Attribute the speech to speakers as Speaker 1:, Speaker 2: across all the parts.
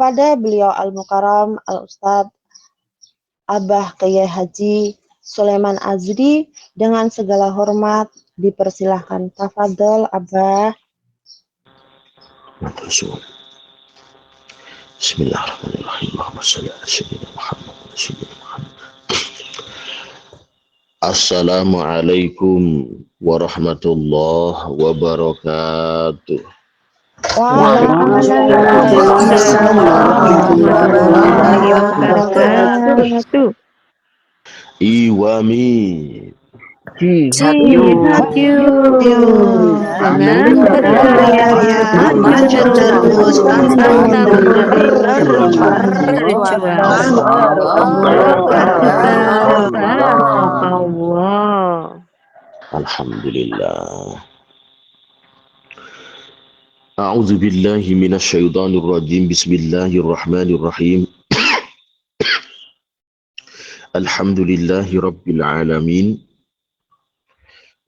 Speaker 1: kepada beliau Al-Mukarram Al-Ustadz Abah Kiai Haji Sulaiman Azri dengan segala hormat dipersilahkan. Tafadhol Abah.
Speaker 2: Bismillahirrahmanirrahim. Assalamualaikum warahmatullahi wabarakatuh.
Speaker 1: Waalaikumsalam warahmatullahi wabarakatuh.
Speaker 2: Iwami
Speaker 3: Jihad yuk dengan berkarya maju terus pantang berjuang. Allah.
Speaker 2: Alhamdulillah. A'udzu billahi minasyaitonir rajim. Bismillahirrahmanirrahim. Alhamdulillahi rabbil alamin.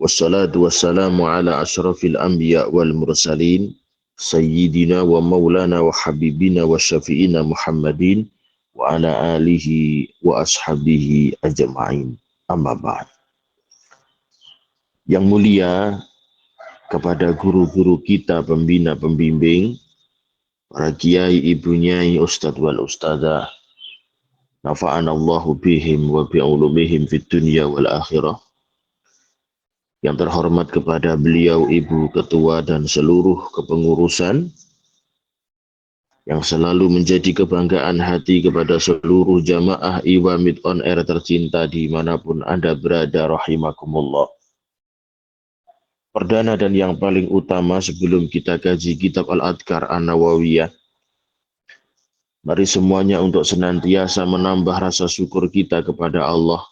Speaker 2: Wassalatu wassalamu ala asyrafil anbiya wal mursalin sayyidina wa maulana wa habibina wa syafi'ina Muhammadin wa ala alihi wa ashabihi ajma'in. Amma ba'd. Yang mulia kepada guru-guru kita, pembina, pembimbing, para kiai, ibu nyai, ustadz wal ustadzah, nafa'anallahu bihim wa bi'ulumihim fid dunya wal akhirah. Yang terhormat kepada beliau, ibu ketua dan seluruh kepengurusan, yang selalu menjadi kebanggaan hati kepada seluruh jamaah Iwamid On Air tercinta dimanapun Anda berada, rahimakumullah. Perdana dan yang paling utama sebelum kita kaji kitab Al-Adhkar An-Nawawiyah, mari semuanya untuk senantiasa menambah rasa syukur kita kepada Allah.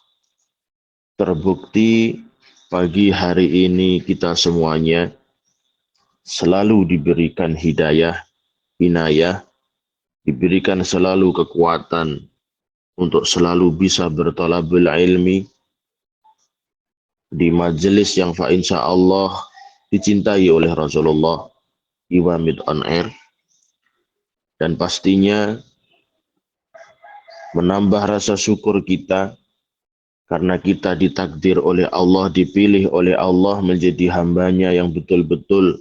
Speaker 2: Terbukti pagi hari ini kita semuanya selalu diberikan hidayah, inayah, diberikan selalu kekuatan untuk selalu bisa berthalabul ilmi di majelis yang insyaallah dicintai oleh Rasulullah, Iwamid On Air, dan pastinya menambah rasa syukur kita karena kita ditakdir oleh Allah, dipilih oleh Allah menjadi hambanya yang betul-betul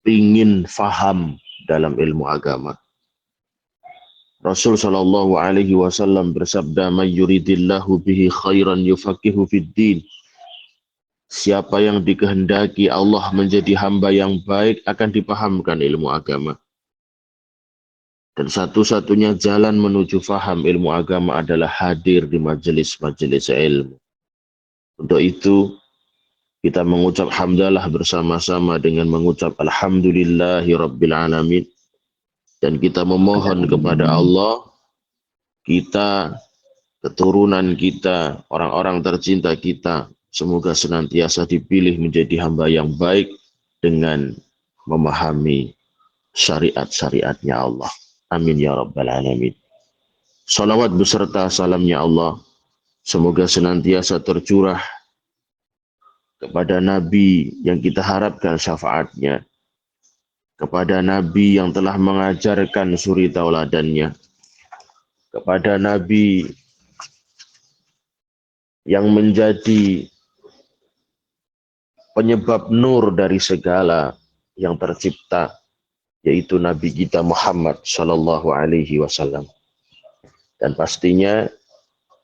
Speaker 2: ingin faham dalam ilmu agama. Rasul sallallahu alaihi wasallam bersabda, "May yuridillahu bihi khairan yufaqihu fid din." Siapa yang dikehendaki Allah menjadi hamba yang baik akan dipahamkan ilmu agama. Dan satu-satunya jalan menuju faham ilmu agama adalah hadir di majelis-majelis ilmu. Untuk itu, kita mengucap hamdalah bersama-sama dengan mengucap alhamdulillahi rabbil alamin. Dan kita memohon kepada Allah, kita, keturunan kita, orang-orang tercinta kita, semoga senantiasa dipilih menjadi hamba yang baik dengan memahami syariat-syariatnya Allah. Amin ya rabbal alamin. Salawat beserta salamnya Allah semoga senantiasa tercurah kepada Nabi yang kita harapkan syafaatnya, kepada Nabi yang telah mengajarkan suri tauladannya, kepada Nabi yang menjadi penyebab nur dari segala yang tercipta, yaitu Nabi kita Muhammad sallallahu alaihi wasallam. Dan pastinya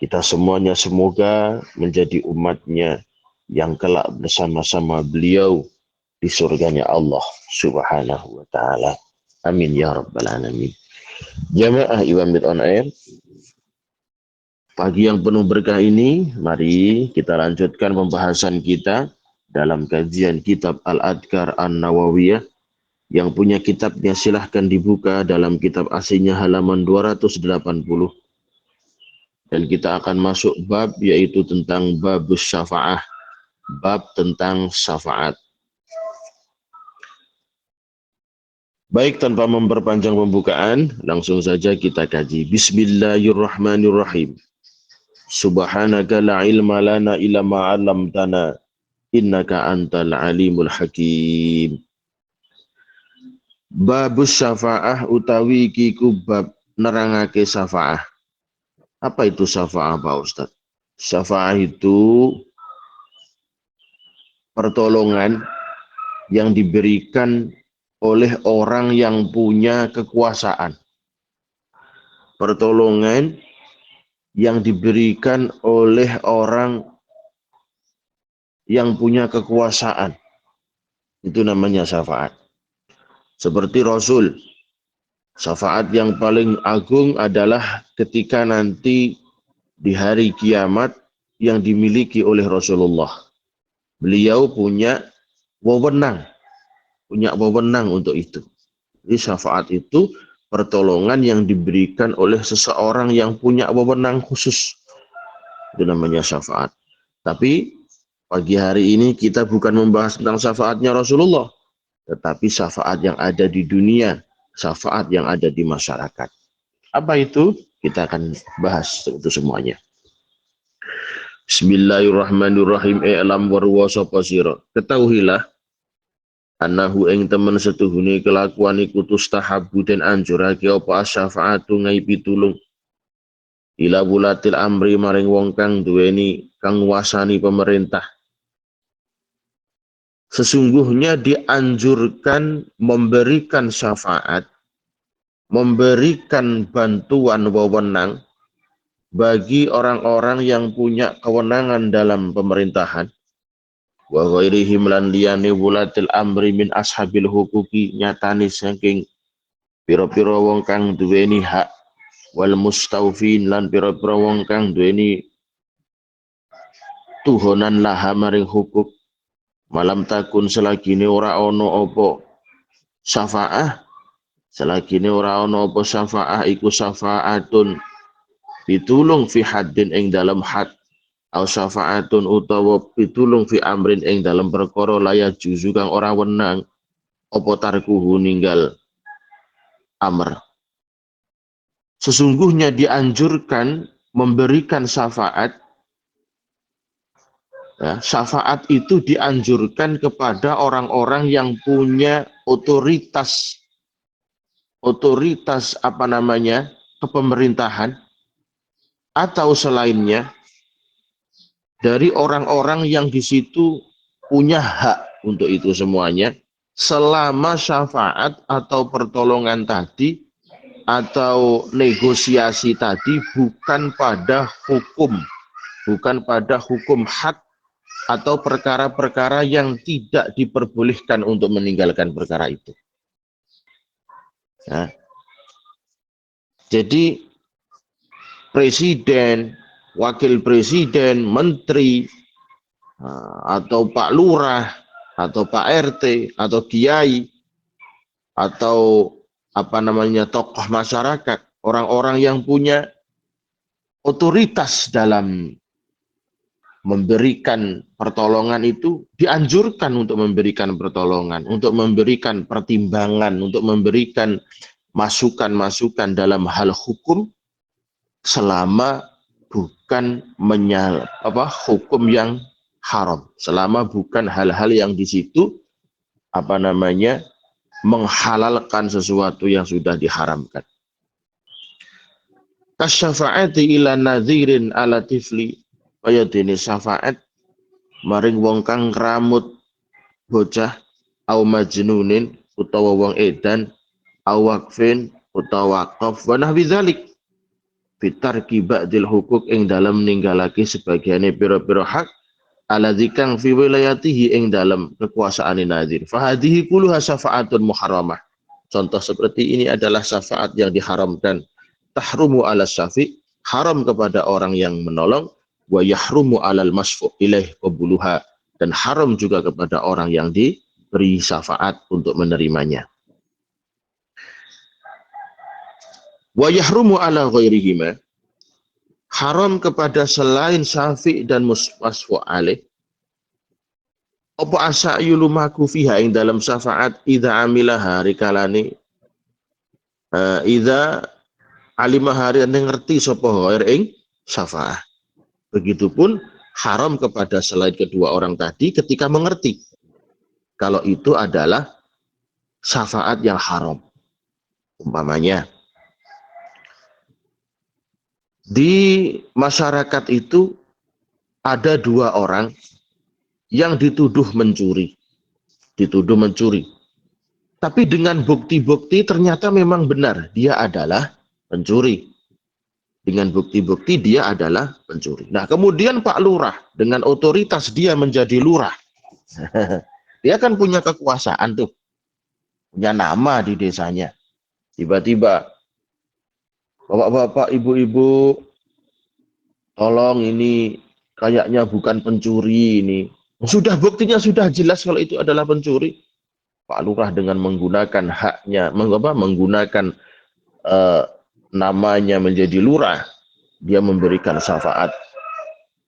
Speaker 2: kita semuanya semoga menjadi umatnya yang kelak bersama-sama beliau di surganya Allah subhanahu wa ta'ala. Amin ya rabbal alamin. Jamaah Iwamid On Air, pagi yang penuh berkah ini, mari kita lanjutkan pembahasan kita dalam kajian kitab Al-Adhkar An-Nawawiyah. Yang punya kitabnya silahkan dibuka dalam kitab aslinya halaman 280. Dan kita akan masuk bab yaitu tentang babus syafa'ah, bab tentang syafaat. Baik, tanpa memperpanjang pembukaan, langsung saja kita kaji. Bismillahirrahmanirrahim. Subhanaka la ilma lana illa ma 'allamtana innaka antal alimul hakim. Babus syafa'ah utawi kiku bab nerangake syafa'ah. Apa itu syafa'ah Pak Ustaz? Syafa'ah itu pertolongan yang diberikan oleh orang yang punya kekuasaan. Pertolongan yang diberikan oleh orang yang punya kekuasaan. Itu namanya syafaat. Seperti Rasul. Syafaat yang paling agung adalah ketika nanti di hari kiamat yang dimiliki oleh Rasulullah. Beliau punya wewenang untuk itu. Jadi syafaat itu pertolongan yang diberikan oleh seseorang yang punya wewenang khusus. Itu namanya syafaat. Tapi pagi hari ini kita bukan membahas tentang syafaatnya Rasulullah, tetapi syafaat yang ada di dunia, syafaat yang ada di masyarakat. Apa itu? Kita akan bahas itu semuanya. Bismillahirrahmanirrahim. I'lam warwa sapa sira. Ketahuilah annahu ing temen setuhune kelakuan iku tustahabu den anjurake apa syafaatu ngai pitulung ila bulatil amri maring wong kang duweni kang nguasani pemerintah. Sesungguhnya dianjurkan memberikan syafaat, memberikan bantuan wewenang bagi orang-orang yang punya kewenangan dalam pemerintahan. Wa ghairihim lan liyane wulatil amri min ashabil hukuki nyatani saking pira-pira wong kang duweni hak wal mustawfin lan pira-pira wong kang duweni tuhonan laha maring hukuk. Malam takun selagine ora ono apa syafaah, selagine ora ono apa syafaah iku syafaatun pitulung fi haddin ing dalam had, au syafaatun utawa pitulung fi amrin ing dalam perkara laya juzu kang ora wenang apa tarkuhu ninggal amr. Sesungguhnya dianjurkan memberikan syafaat. Ya, syafaat itu dianjurkan kepada orang-orang yang punya otoritas kepemerintahan atau selainnya dari orang-orang yang di situ punya hak untuk itu semuanya, selama syafaat atau pertolongan tadi atau negosiasi tadi bukan pada hukum had atau perkara-perkara yang tidak diperbolehkan untuk meninggalkan perkara itu. Nah, jadi presiden, wakil presiden, menteri, atau Pak Lurah, atau Pak RT, atau Kiai, atau tokoh masyarakat, orang-orang yang punya otoritas dalam memberikan pertolongan itu dianjurkan untuk memberikan pertolongan, untuk memberikan pertimbangan, untuk memberikan masukan-masukan dalam hal hukum selama bukan hukum yang haram, selama bukan hal-hal yang di situ menghalalkan sesuatu yang sudah diharamkan. Kasyafa'ati ila nadhirin ala tifli, kaya dene syafaat maring wong kang ngramut bocah au majnunin utawa wong edan au waqfin utawa waqaf wa nahwi dzalik fitarki ba'dil hukuk ing dalam ninggalake sebagiane pira-pira hak aladzi kang fi wilayatihi ing dalam kekuasaane nadzir fa hadhihi kulluha syafaatun muharramah. Contoh seperti ini adalah syafaat yang diharamkan. Tahrumu ala syafi', haram kepada orang yang menolong, wa yahrumu alal masfu' ilaih qabuluha, dan haram juga kepada orang yang diberi syafaat untuk menerimanya. Wa yahrumu ala ghairihima, haram kepada selain syafi' dan masfu' alaih apa asa'yu lumaku fiha ing dalam syafaat idza amilaha rikalane idza alimah hari ngerti sapa ghair ing syafaah. Begitupun haram kepada selain kedua orang tadi ketika mengerti kalau itu adalah syafaat yang haram. Umpamanya di masyarakat itu ada 2 orang yang dituduh mencuri. Tapi dengan bukti-bukti ternyata memang benar dia adalah pencuri. Dengan bukti-bukti dia adalah pencuri. Nah, kemudian Pak Lurah dengan otoritas dia menjadi lurah. Dia kan punya kekuasaan tuh. Punya nama di desanya. Tiba-tiba, bapak-bapak, ibu-ibu, tolong ini kayaknya bukan pencuri ini. Sudah buktinya sudah jelas kalau itu adalah pencuri. Pak Lurah dengan menggunakan haknya, menggunakan namanya menjadi lurah, dia memberikan syafaat.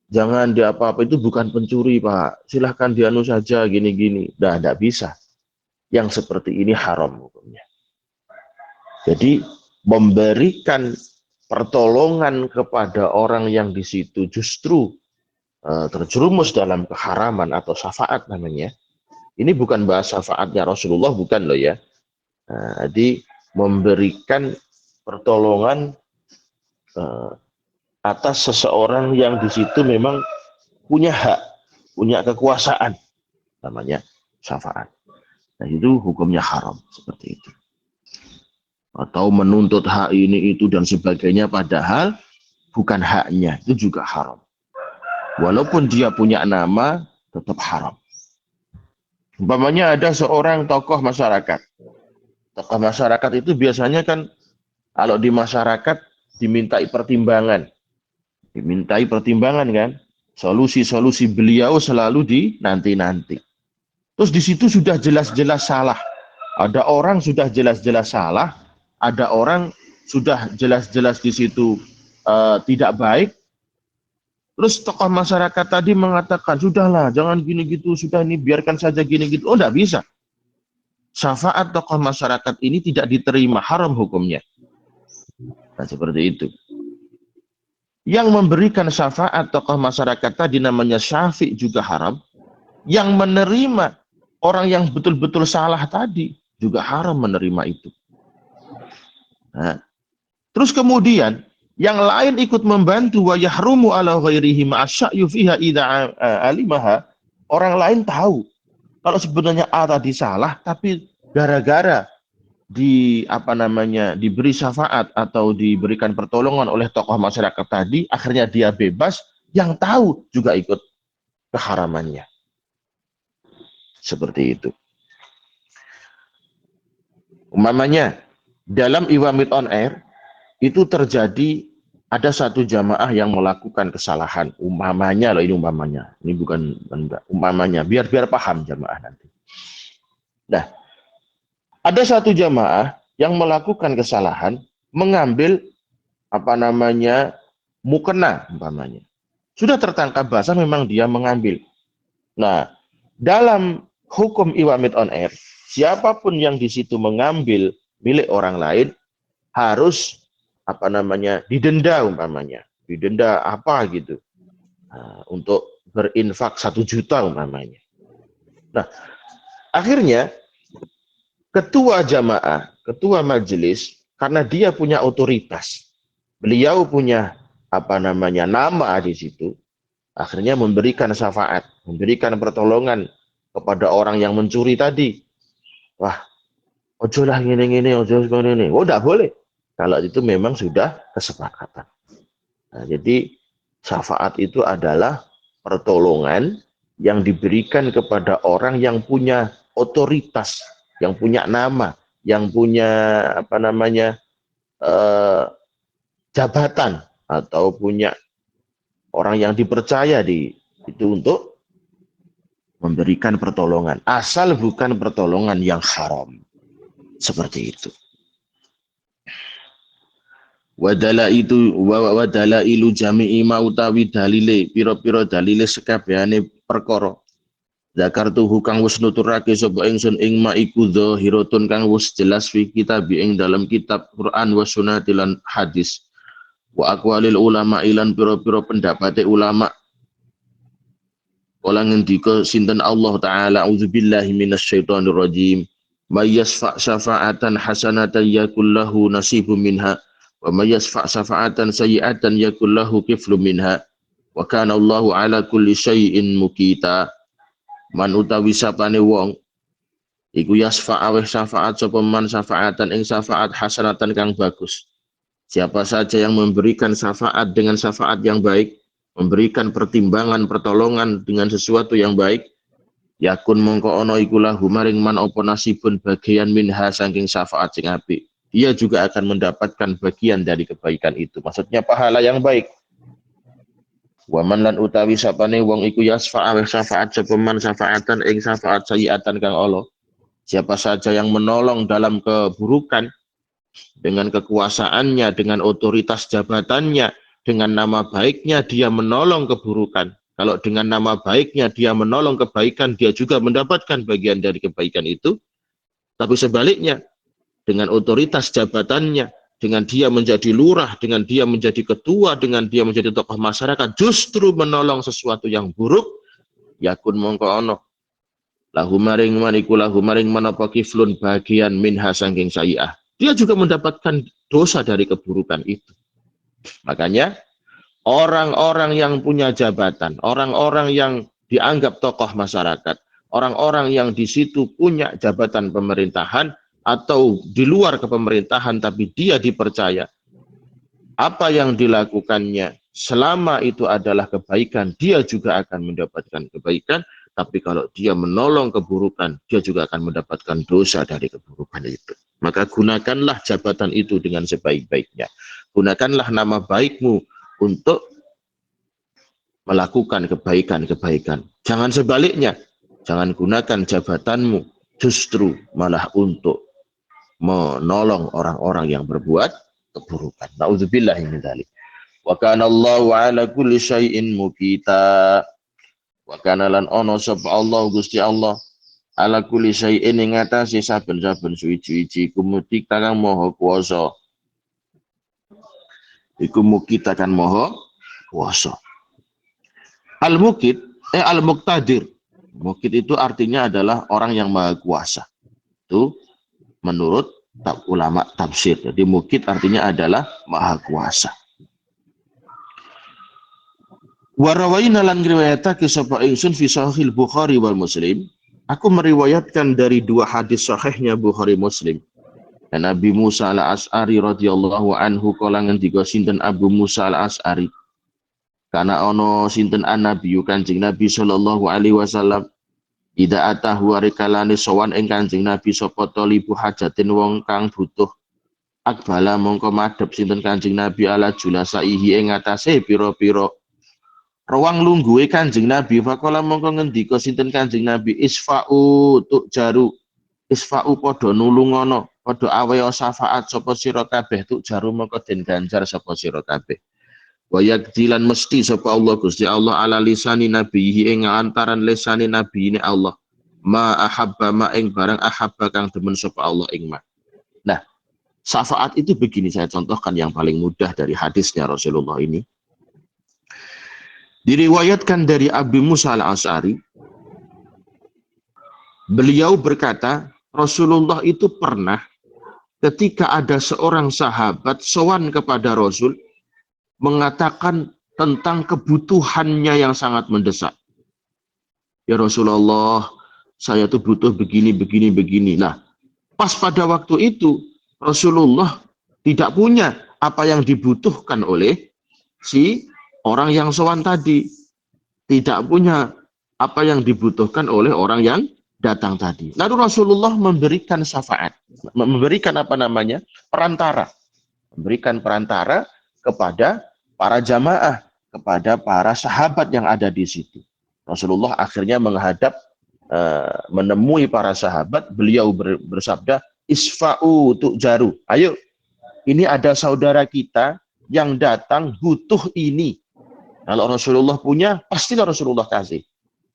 Speaker 2: Jangan dia apa-apa, itu bukan pencuri Pak. Silahkan dianu saja gini-gini. Nah, tidak bisa. Yang seperti ini haram hukumnya. Jadi memberikan pertolongan kepada orang yang di situ justru terjerumus dalam keharaman atau syafaat namanya. Ini bukan bahas syafaatnya Rasulullah, bukan loh ya. Jadi memberikan pertolongan atas seseorang yang di situ memang punya hak, punya kekuasaan, namanya syafaat. Nah, itu hukumnya haram seperti itu. Atau menuntut hak ini itu dan sebagainya padahal bukan haknya, itu juga haram. Walaupun dia punya nama, tetap haram. Umpamanya ada seorang tokoh masyarakat. Tokoh masyarakat itu biasanya kan kalau di masyarakat dimintai pertimbangan. Dimintai pertimbangan kan. Solusi-solusi beliau selalu dinanti-nanti. Terus di situ sudah jelas-jelas salah. Ada orang sudah jelas-jelas salah. Ada orang sudah jelas-jelas di situ tidak baik. Terus tokoh masyarakat tadi mengatakan, sudahlah, jangan gini gitu, sudah ini biarkan saja gini gitu. Oh, tidak bisa. Syafaat tokoh masyarakat ini tidak diterima, haram hukumnya. Nah, seperti itu. Yang memberikan syafaat tokoh masyarakat tadi namanya syafi' juga haram. Yang menerima orang yang betul-betul salah tadi juga haram menerima itu. Nah, terus kemudian yang lain ikut membantu wa yahrumu ala ghairihi ma'asya'yu fiha idza alimaha. Orang lain tahu kalau sebenarnya A tadi salah, tapi gara-gara diberi syafaat atau diberikan pertolongan oleh tokoh masyarakat tadi, akhirnya dia bebas, yang tahu juga ikut keharamannya. Seperti itu. Umpamanya dalam Iwamit on Air itu terjadi ada satu jamaah yang melakukan kesalahan. Umpamanya loh, ini umpamanya. Ini bukan umpamanya, biar paham jamaah nanti. Nah, ada satu jamaah yang melakukan kesalahan, mengambil mukena umpamanya. Sudah tertangkap basah memang dia mengambil. Nah, dalam hukum Iwamit on Air, siapapun yang di situ mengambil milik orang lain harus didenda umpamanya, didenda apa gitu, untuk berinfak 1 juta umpamanya. Nah, akhirnya ketua jamaah, ketua majelis, karena dia punya otoritas, beliau punya nama di situ, akhirnya memberikan syafaat, memberikan pertolongan kepada orang yang mencuri tadi. Wah, ojo lah gini-gini, ojo gini-gini. Oh, tidak boleh. Kalau itu memang sudah kesepakatan. Nah, jadi syafaat itu adalah pertolongan yang diberikan kepada orang yang punya otoritas, yang punya nama, yang punya jabatan atau punya orang yang dipercaya itu untuk memberikan pertolongan. Asal bukan pertolongan yang haram. Seperti itu. Wadalailu jami'i mautawi dalile pira-pira dalile sekabehane perkara zakartuhu kang wis nuturake sapa ingsun ing ma iku zahiratun kang wis jelas fi kitab ing dalam kitab Quran wa sunnati lan hadis wa aqwalil ulama ilan pira-pira pendapate ulama. Kala ngendika sinten Allah taala auzubillahi minasyaitonir rajim may yasfa' syafa'atan hasanatan yakul lahu nasibun minha wa may yasfa' syafa'atan sayyi'atan yakul lahu kiflun minha wa kana Allahu ala kulli syai'in muqita. Man utawi sapane wong iku yasfa' aweh syafaat sapa man syafa'atan ing syafaat hasanatan kang bagus. Siapa saja yang memberikan syafaat dengan syafaat yang baik, memberikan pertimbangan, pertolongan dengan sesuatu yang baik, yakun mongko ono iku lahu maring man apa nasibun bagian minha saking syafaat sing apik. Dia juga akan mendapatkan bagian dari kebaikan itu. Maksudnya pahala yang baik. Waman lan utawi sapane wong iku yasfa aweh syafaat sapa man syafaatan ing syafaat sayiatan kang Allah. Siapa saja yang menolong dalam keburukan dengan kekuasaannya, dengan otoritas jabatannya, dengan nama baiknya dia menolong keburukan. Kalau dengan nama baiknya dia menolong kebaikan, dia juga mendapatkan bagian dari kebaikan itu. Tapi sebaliknya, dengan otoritas jabatannya, dengan dia menjadi lurah, dengan dia menjadi ketua, dengan dia menjadi tokoh masyarakat, justru menolong sesuatu yang buruk, yakun mongko ono lahu maring maniku lahu maring manapa kiflun bagian minha saking sayi'ah. Dia juga mendapatkan dosa dari keburukan itu. Makanya orang-orang yang punya jabatan, orang-orang yang dianggap tokoh masyarakat, orang-orang yang di situ punya jabatan pemerintahan atau di luar kepemerintahan tapi dia dipercaya, apa yang dilakukannya selama itu adalah kebaikan, dia juga akan mendapatkan kebaikan. Tapi kalau dia menolong keburukan, dia juga akan mendapatkan dosa dari keburukan itu. Maka gunakanlah jabatan itu dengan sebaik-baiknya. Gunakanlah nama baikmu untuk melakukan kebaikan-kebaikan. Jangan sebaliknya. Jangan gunakan jabatanmu justru malah untuk menolong orang-orang yang berbuat keburukan. Na'udzubillahi min dzalik. Wa kana Allahu ala kulli syai'in muqita. Wa kana lan ono sapa Allah Gusti Allah ala kulli syai'in ing atase saben-saben suci-suci kumuti kang maha kuwasa. Iku mukita kan maha kuwasa. Al-Mukit al-Muqtadir. Mukit itu artinya adalah orang yang maha kuasa. Itu menurut ulama tafsir. Jadi Mukit artinya adalah maha kuasa. Warawaina lan riwayatake sapa ingsun fi sahih Bukhari wal Muslim. Aku meriwayatkan dari dua hadis sahihnya Bukhari Muslim. Dan Nabi Musa al-As'ari radhiyallahu anhu kala ngendika sinten Abu Musa al-As'ari. Karena ono sinten an-nabi Kanjeng Nabi sallallahu alaihi wasallam ida atahu arikalane sowan ing Kanjeng Nabi sapa talibu hajatin wong kang butuh akbala mongko madhep sinten Kanjeng Nabi ala julasaihi ing atase pira-pira ruang lungguhe Kanjeng Nabi faqala mongko ngendika sinten Kanjeng Nabi isfa'u tuk jaru isfa'u padha nulungono padha aweya syafaat sapa sira kabeh tuk jaru mongko den ganjar sapa sira kabeh wa yakdilan mesti sapa Allah Gusti Allah ala lisani nabihi ing antaran lisani nabi ini Allah ma ahabba ma ing barang ahabba kang demen sapa Allah ing ma. Nah, syafaat itu begini, saya contohkan yang paling mudah dari hadisnya Rasulullah ini. Diriwayatkan dari Abu Musa al-As'ari, beliau berkata, Rasulullah itu pernah ketika ada seorang sahabat sowan kepada Rasul, mengatakan tentang kebutuhannya yang sangat mendesak. Ya Rasulullah, saya tuh butuh begini. Nah, pas pada waktu itu, Rasulullah tidak punya apa yang dibutuhkan oleh si orang yang sowan tadi. Tidak punya apa yang dibutuhkan oleh orang yang datang tadi. Lalu Rasulullah memberikan syafaat. Memberikan perantara. Memberikan perantara kepada para jamaah, kepada para sahabat yang ada di situ. Rasulullah akhirnya menghadap, menemui para sahabat, beliau bersabda, isfa'u tu'jaru. Ayo, ini ada saudara kita yang datang butuh ini. Kalau Rasulullah punya, pastilah Rasulullah kasih.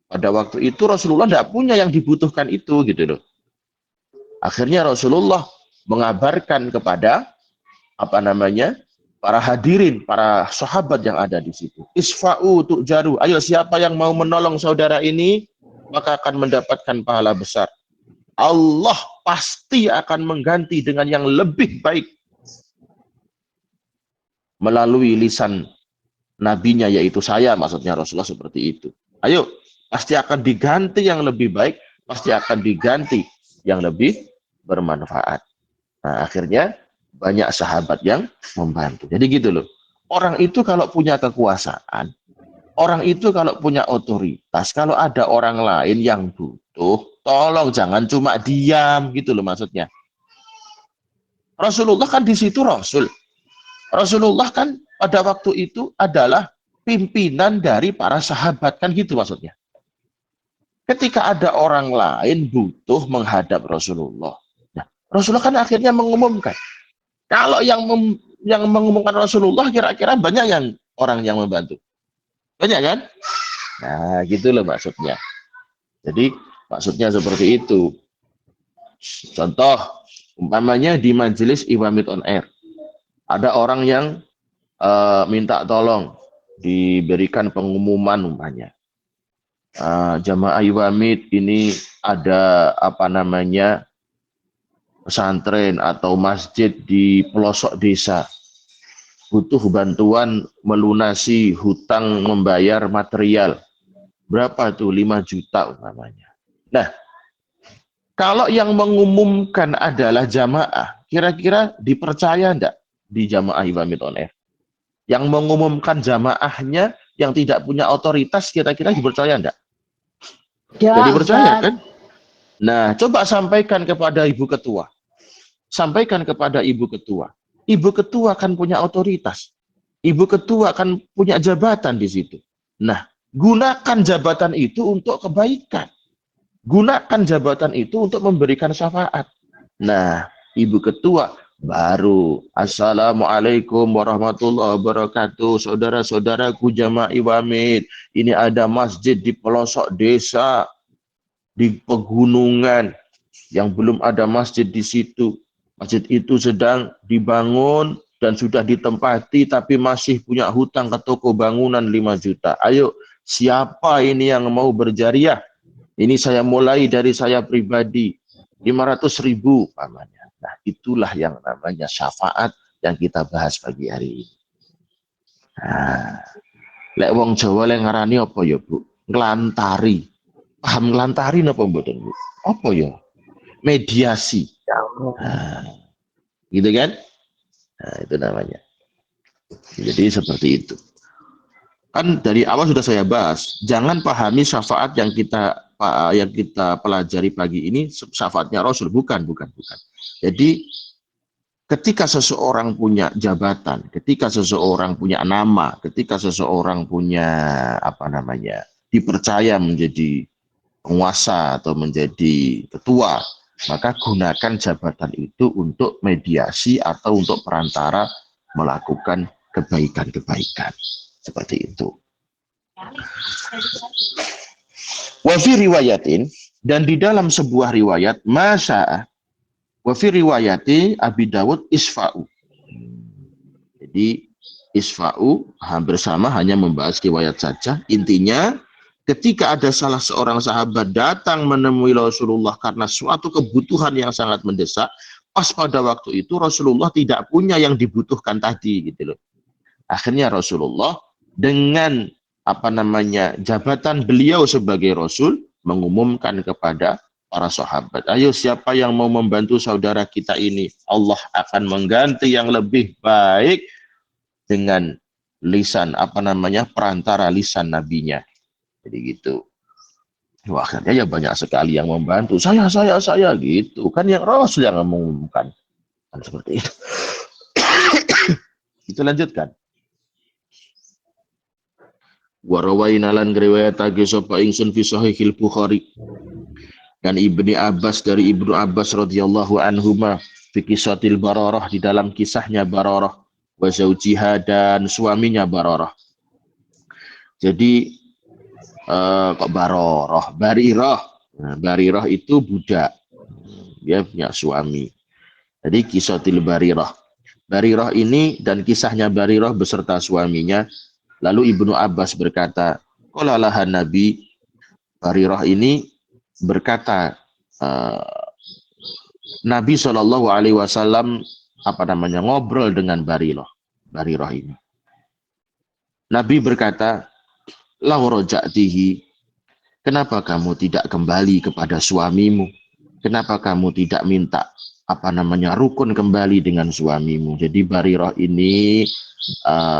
Speaker 2: Pada waktu itu Rasulullah tidak punya yang dibutuhkan itu, gitu loh. Akhirnya Rasulullah mengabarkan kepada para hadirin, para sahabat yang ada di situ. Isfa'u tu'jaru. Ayo, siapa yang mau menolong saudara ini, maka akan mendapatkan pahala besar. Allah pasti akan mengganti dengan yang lebih baik melalui lisan nabinya, yaitu saya, maksudnya Rasulullah seperti itu. Ayo, pasti akan diganti yang lebih baik, pasti akan diganti yang lebih bermanfaat. Nah, akhirnya banyak sahabat yang membantu. Jadi gitu loh. Orang itu kalau punya kekuasaan, orang itu kalau punya otoritas, kalau ada orang lain yang butuh, tolong jangan cuma diam gitu loh maksudnya. Rasulullah kan di situ Rasul. Rasulullah kan pada waktu itu adalah pimpinan dari para sahabat, kan gitu maksudnya. Ketika ada orang lain butuh menghadap Rasulullah, nah, Rasulullah kan akhirnya mengumumkan. Kalau yang mengumumkan Rasulullah, kira-kira banyak yang orang yang membantu. Banyak kan? Nah, gitu loh maksudnya. Jadi maksudnya seperti itu. Contoh, umpamanya di majelis Iwamid on Air, ada orang yang minta tolong diberikan pengumuman umpamanya. Jamaah Iwamid ini ada apa namanya pesantren atau masjid di pelosok desa, butuh bantuan melunasi hutang membayar material. Berapa tuh? 5 juta umpamanya. Nah, kalau yang mengumumkan adalah jamaah, kira-kira dipercaya enggak di jamaah Iwamid on Air? Yang mengumumkan jamaahnya yang tidak punya otoritas, kira-kira dipercaya enggak? Jadi percaya kan? Nah, coba sampaikan kepada Ibu Ketua. Sampaikan kepada Ibu Ketua. Ibu Ketua kan punya otoritas. Ibu Ketua kan punya jabatan di situ. Nah, gunakan jabatan itu untuk kebaikan. Gunakan jabatan itu untuk memberikan syafaat. Nah, Ibu Ketua baru Assalamualaikum warahmatullahi wabarakatuh. Saudara-saudaraku jamaah Iwamid, ini ada masjid di pelosok desa, di pegunungan, yang belum ada masjid di situ. Masjid itu sedang dibangun dan sudah ditempati, tapi masih punya hutang ke toko bangunan 5 juta. Ayo, siapa ini yang mau berjariah? Ini saya mulai dari saya pribadi, 500.000 pamannya. Nah, itulah yang namanya syafaat yang kita bahas pagi hari ini. Nah, lek wong Jawa lek ngarani apa ya, Bu? Nglantari. Paham nglantari napa mboten, Bu? Apa ya? Mediasi. Nah, gitu kan? Nah, itu namanya. Jadi seperti itu. Kan dari awal sudah saya bahas, jangan pahami syafaat yang kita pelajari pagi ini syafaatnya Rasul, bukan. Jadi ketika seseorang punya jabatan, ketika seseorang punya nama, ketika seseorang punya apa namanya, dipercaya menjadi penguasa atau menjadi ketua, maka gunakan jabatan itu untuk mediasi atau untuk perantara melakukan kebaikan-kebaikan. Seperti itu. Wa fi riwayatin, dan di dalam sebuah riwayat, masya'a, wa fi riwayati Abi Dawud isfa'u. Jadi isfa'u hampir sama, hanya membahas riwayat saja. Intinya ketika ada salah seorang sahabat datang menemui Rasulullah karena suatu kebutuhan yang sangat mendesak, pas pada waktu itu Rasulullah tidak punya yang dibutuhkan tadi gitu loh. Akhirnya Rasulullah dengan apa namanya jabatan beliau sebagai Rasul mengumumkan kepada para sahabat, ayo siapa yang mau membantu saudara kita ini, Allah akan mengganti yang lebih baik dengan lisan apa namanya perantara lisan nabinya. Jadi gitu. Wah, akhirnya ya banyak sekali yang membantu. Saya gitu. Kan yang Rasul yang mengumumkan. Kan seperti itu. Kita lanjutkan. Warawaina lan riwayatake sapa ingsun fi sahihil Bukhari. Dan Ibni Abbas, dari Ibnu Abbas radhiyallahu anhuma, fi kisatil Bararah, di dalam kisahnya Bararah, wa zaujiha, dan suaminya Bararah. Jadi kok Bararah, Barirah. Nah, Barirah itu budak. Dia punya suami. Jadi kisatil Barirah. Barirah ini dan kisahnya Barirah beserta suaminya. Lalu Ibnu Abbas berkata, qala lahan Nabi, Barirah ini berkata Nabi Shallallahu Alaihi Wasallam ngobrol dengan Barirah ini. Nabi berkata, "Lau roja'tihi, kenapa kamu tidak kembali kepada suamimu? Kenapa kamu tidak minta rukun kembali dengan suamimu?" Jadi Barirah ini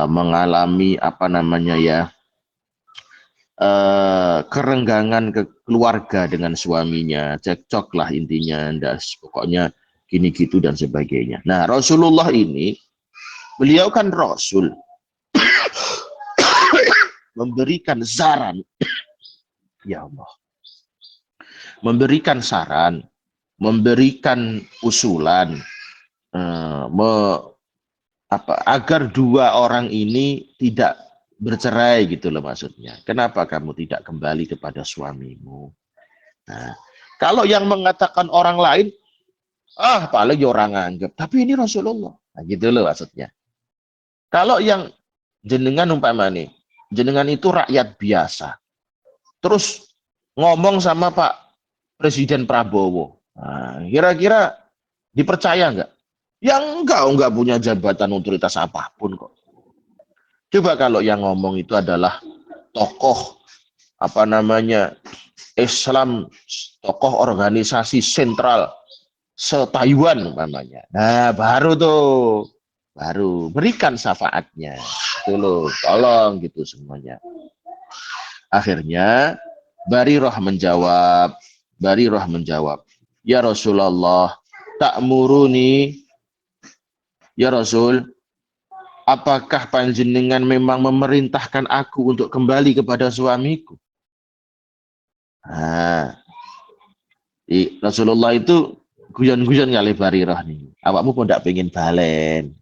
Speaker 2: mengalami kerenggangan ke keluarga dengan suaminya, cekcok lah intinya, pokoknya gini gitu dan sebagainya. Nah, Rasulullah ini, beliau kan Rasul, memberikan saran, ya Allah, memberikan saran, memberikan usulan, agar dua orang ini tidak bercerai gitu loh maksudnya. Kenapa kamu tidak kembali kepada suamimu? Nah, kalau yang mengatakan orang lain, paling orang anggap. Tapi ini Rasulullah. Nah, gitu loh maksudnya. Kalau yang jenengan nih, jenengan itu rakyat biasa. Terus ngomong sama Pak Presiden Prabowo. Nah, kira-kira dipercaya nggak? Ya enggak punya jabatan otoritas apapun kok. Coba kalau yang ngomong itu adalah tokoh Islam, tokoh organisasi sentral se-Taiwan umpamanya. Nah, baru berikan syafaatnya. Itu loh, tolong gitu semuanya. Akhirnya Barirah menjawab, "Ya Rasulullah, ta'muruni, ya Rasul, apakah panjenengan memang memerintahkan aku untuk kembali kepada suamiku?" Nah, Rasulullah itu guyon-guyon kali Barirah nih. Awakmu kok ndak pengen balen?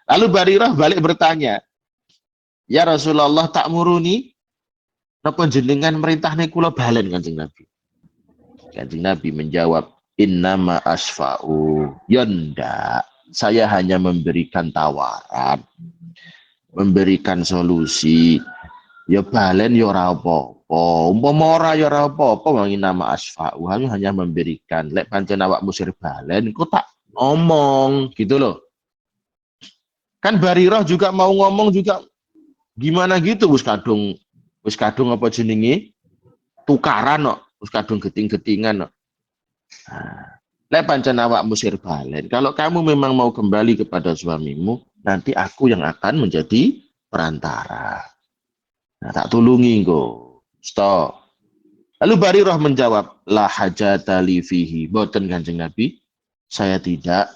Speaker 2: Lalu Barirah balik bertanya, "Ya Rasulullah, ta'muruni, napa jenengan merintahne kula balen Kanjeng Nabi?" Kanjeng Nabi menjawab, "Innama asfa'u." Yonda, saya hanya memberikan tawaran, memberikan solusi. Ya balen ya ora apa-apa, umpama ora ya ora apa-apa, wangi nama asfa'u, hanya memberikan. Lek pancen awakmu sir balen, kok tak ngomong gitu loh. Kan Barirah juga mau ngomong juga gimana gitu, wis kadung apa jenenge? Tukaran kok, wis kadung geting-getingan kok. Nah, lek pancen awakmu sir balen, kalau kamu memang mau kembali kepada suamimu, nanti aku yang akan menjadi perantara. Nah, tak tulungi engko. Stop. Lalu Barirah menjawab, "La hajata li fihi." Boten Kanjeng Nabi, saya tidak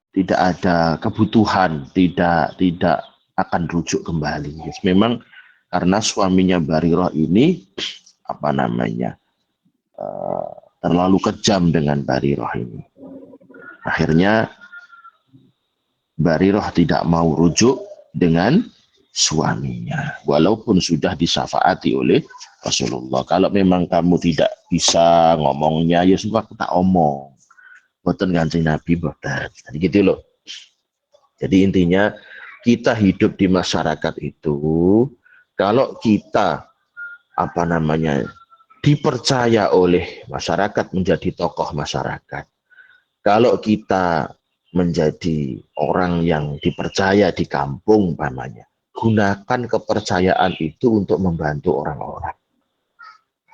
Speaker 2: tidak ada kebutuhan, tidak akan rujuk kembali. Memang karena suaminya Barirah ini terlalu kejam dengan Barirah ini. Akhirnya Barirah tidak mau rujuk dengan suaminya, walaupun sudah disyafaati oleh Rasulullah. Kalau memang kamu tidak bisa ngomongnya, ya sudah aku tak omong. Boten Kanjeng Nabi boten. Jadi gitu loh. Jadi intinya kita hidup di masyarakat itu, kalau kita dipercaya oleh masyarakat menjadi tokoh masyarakat. Kalau kita menjadi orang yang dipercaya di kampung umpamanya, gunakan kepercayaan itu untuk membantu orang-orang.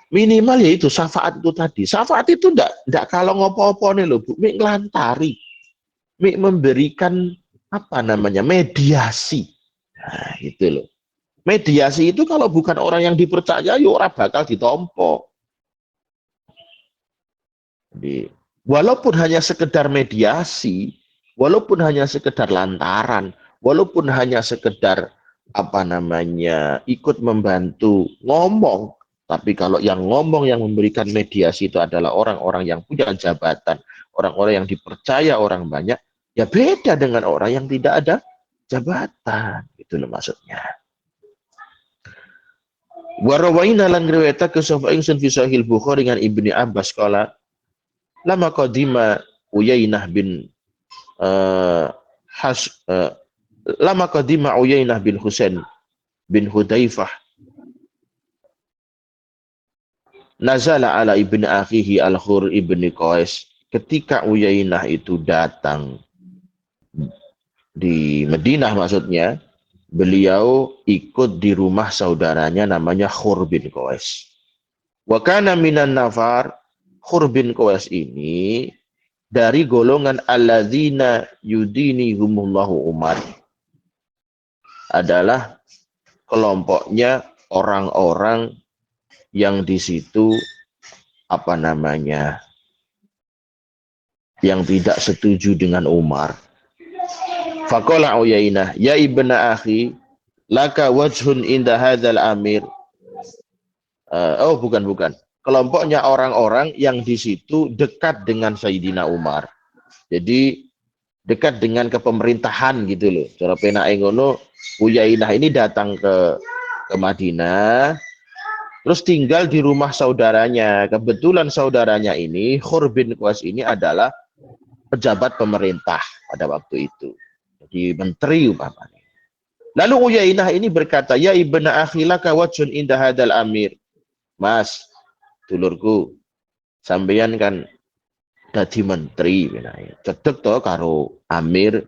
Speaker 2: Minimal yaitu syafaat itu tadi. Syafaat itu ndak kalau ngopo-opo nih loh, Bu. Mik ngelantari. Mik memberikan mediasi. Nah, itu loh. Mediasi itu kalau bukan orang yang dipercaya, ya orang bakal ditompo. Jadi, walaupun hanya sekedar mediasi, walaupun hanya sekedar lantaran, walaupun hanya sekedar ikut membantu ngomong, tapi kalau yang ngomong, yang memberikan mediasi itu adalah orang-orang yang punya jabatan, orang-orang yang dipercaya orang banyak, ya beda dengan orang yang tidak ada jabatan, itu loh maksudnya. Warawaina lan riwayata ke sahih ingsun fi sahih Bukhari dengan Ibnu Abbas qala lama qadima Uyainah bin lama qadima Uyainah bin Husain bin Hudzaifah nazala ala ibn akhihi al-Khur ibn Qais. Ketika Uyainah itu datang di Madinah maksudnya, beliau ikut di rumah saudaranya namanya Khur bin Qais. Wa kana minan nafar, Khur bin Qais ini dari golongan alladzina yudinihumullahu Umar. Adalah kelompoknya orang-orang yang di situ apa namanya, yang tidak setuju dengan Umar. Faqala Uyainah, ya ibna akhi, laka wajhun inda hadzal amir. Bukan. Kelompoknya orang-orang yang di situ dekat dengan Sayyidina Umar. Jadi dekat dengan kepemerintahan gitu loh. Cara penake ngono, Uyainah ini datang ke Madinah, terus tinggal di rumah saudaranya. Kebetulan saudaranya ini, Khur bin Qais ini adalah pejabat pemerintah pada waktu itu. Jadi menteri umpamanya. Lalu Uyainah ini berkata, ya ibna akhi laka wajhun inda hadal amir. Mas, dulurku, sampeyan kan dadi menteri, cedek toh karo amir,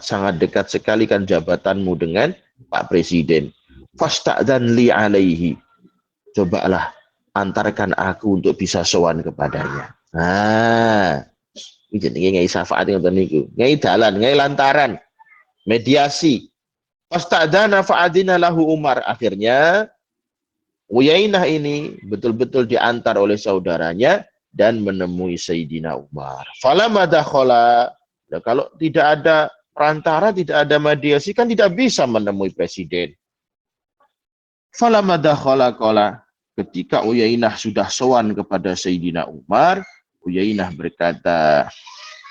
Speaker 2: sangat dekat sekali kan jabatanmu dengan Pak Presiden. Fasta'dzan li alaihi. Cobalah antarkan aku untuk bisa sowan kepadanya. Ini jenenge ngai syafaat ngoten niku. Ngai dalan, ngai lantaran, mediasi. Fasta'dzana fa'adzina lahu Umar. Akhirnya Uyainah ini betul-betul diantar oleh saudaranya dan menemui Sayyidina Umar. Falamma dakhala, kalau tidak ada perantara, tidak ada mediasi, kan tidak bisa menemui presiden. Falamma dakhala qala, ketika Uyainah sudah sowan kepada Sayyidina Umar, Uyainah berkata,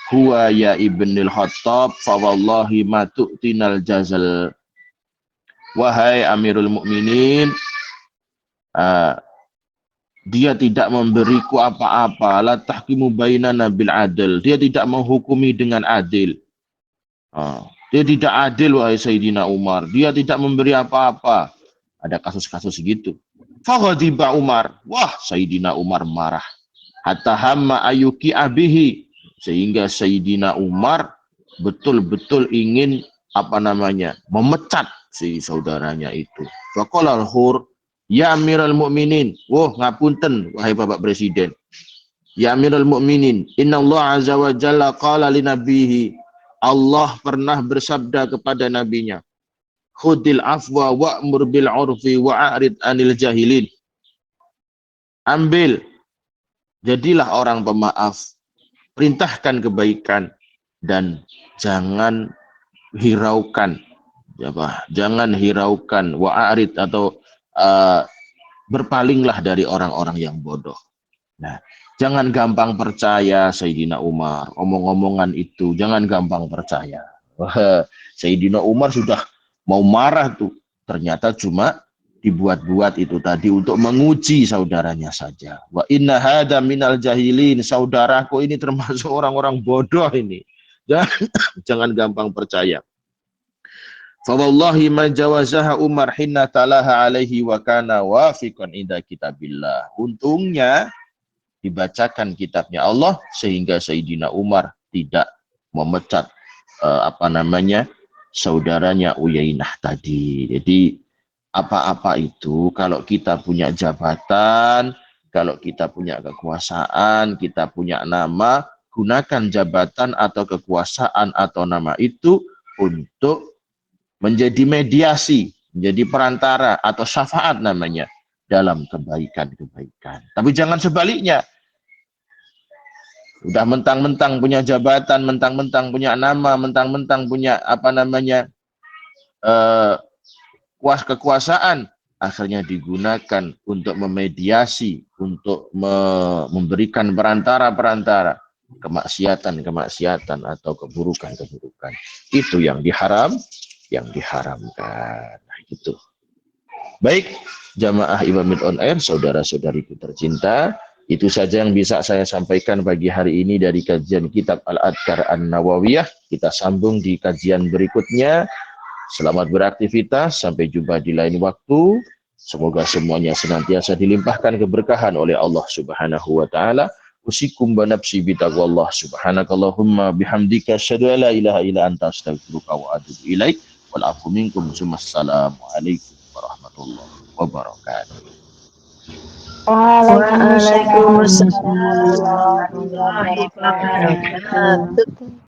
Speaker 2: huwa ya ibnil Khattab, fa wallahi ma tu'tinal jazal. Wahai Amirul Mukminin, dia tidak memberiku apa-apa, la tahkimu bainana bil adil. Dia tidak menghukumi dengan adil. Dia tidak adil, wahai Sayyidina Umar. Dia tidak memberi apa-apa. Ada kasus-kasus gitu. Faghadiba Umar. Wah, Sayyidina Umar marah. Hatta hamma ayuki abihi. Sehingga Sayyidina Umar betul-betul ingin memecat si saudaranya itu. Faqala al-Khur, ya Amirul Mukminin, ngapunten wahai Bapak Presiden. Ya Amirul Mukminin, inna Allah azza wa jalla qala li nabihi, Allah pernah bersabda kepada nabinya, khudil afwa wa'mur bil urfi wa'arid anil jahilin. Ambil, jadilah orang pemaaf, perintahkan kebaikan dan jangan hiraukan, jangan hiraukan, wa'arid atau berpalinglah dari orang-orang yang bodoh. Nah, jangan gampang percaya Sayyidina Umar, omong-omongan itu jangan gampang percaya. Sayyidina Umar sudah mau marah tuh, ternyata cuma dibuat-buat itu tadi untuk menguji saudaranya saja. Wa inna hada minal jahilin, saudaraku ini termasuk orang-orang bodoh ini. Jangan gampang percaya. Fa wallahi ma jawazaha Umar hinna talaha alaihi wa kana wafiqan inda kitabillah. Untungnya dibacakan kitabnya Allah sehingga Sayyidina Umar tidak memecat saudaranya Uyainah tadi. Jadi apa-apa itu kalau kita punya jabatan, kalau kita punya kekuasaan, kita punya nama, gunakan jabatan atau kekuasaan atau nama itu untuk menjadi mediasi, menjadi perantara atau syafaat namanya dalam kebaikan-kebaikan. Tapi jangan sebaliknya. Udah mentang-mentang punya jabatan, mentang-mentang punya nama, mentang-mentang punya kekuasaan, akhirnya digunakan untuk memediasi, untuk memberikan perantara-perantara kemaksiatan atau keburukan-keburukan. Itu yang diharamkan. Nah, gitu. Baik, jamaah Imamit on Air, saudara-saudariku tercinta, itu saja yang bisa saya sampaikan pagi hari ini dari kajian kitab Al-Adhkar An-Nawawiyah. Kita sambung di kajian berikutnya. Selamat beraktivitas, sampai jumpa di lain waktu. Semoga semuanya senantiasa dilimpahkan keberkahan oleh Allah Subhanahu wa taala. Usikum wa nafsi bi taqwallah. Subhanakallahumma bihamdika asyhadu an la ilaha illa anta astaghfiruka wa atubu ilaik. Wal afu minkum. Assalamu alaikum warahmatullahi wabarakatuh.
Speaker 1: Waalaikumsalam
Speaker 3: Waalaikumsalam
Speaker 1: warahmatullahi
Speaker 3: warahmatullahi
Speaker 1: wabarakatuh.
Speaker 3: wabarakatuh.